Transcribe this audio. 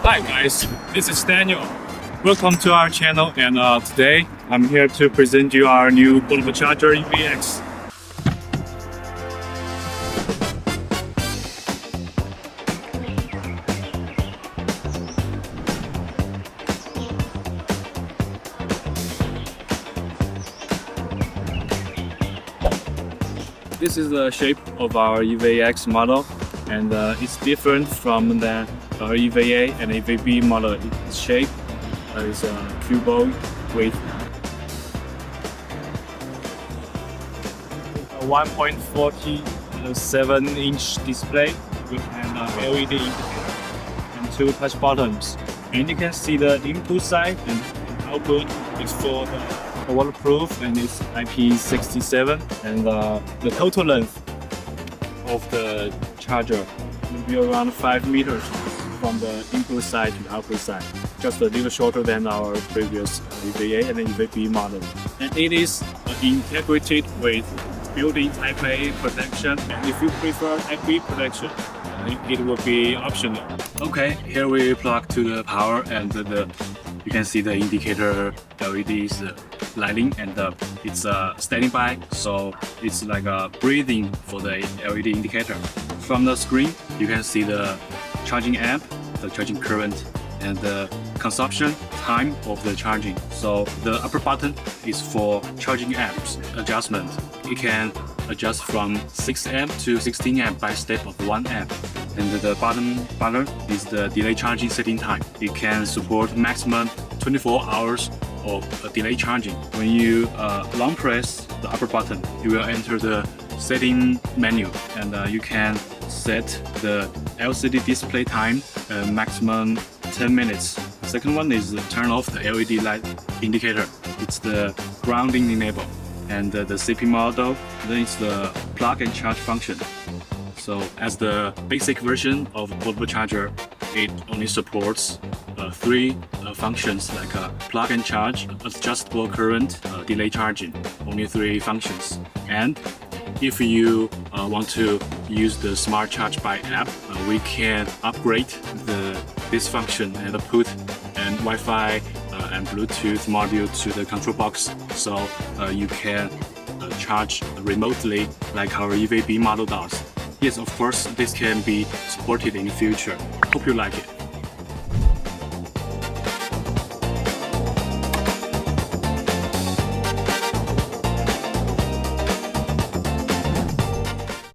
Hi guys, this is Daniel. Welcome to our channel, and today I'm here to present you our new portable charger EVX. This is the shape of our EVX model, and it's different from the EVA and EVB model. Its shape is cuboid with a 1.47-inch display with an LED indicator and two touch buttons. And you can see the input side and output is for the waterproof, and it's IP67, and the total length of the charger will be around 5 meters from the input side to the output side, just a little shorter than our previous EVA and EVB model. And it is integrated with built-in Type A protection, and if you prefer Type B protection, it will be optional. Okay, here we plug to the power, and you can see the indicator LED is lighting, and it's standing by, so it's like a breathing for the LED indicator. From the screen, you can see the charging amp, the charging current, and the consumption time of the charging. So the upper button is for charging amps adjustment. It can adjust from 6 amp to 16 amp by step of 1 amp. And the bottom button is the delay charging setting time. It can support maximum 24 hours of delay charging. When you long press the upper button, you will enter the setting menu, and you can set the LCD display time maximum 10 minutes. The second one is turn off the LED light indicator. It's the grounding enable. And the CP model, then it's the plug and charge function. So as the basic version of portable charger, it only supports 3 functions like plug and charge, adjustable current, delay charging. Only 3 functions. And if you want to use the Smart Charge by app, we can upgrade this function and put an Wi-Fi and Bluetooth module to the control box, so you can charge remotely like our EVB model does. Yes, of course, this can be supported in the future. Hope you like it.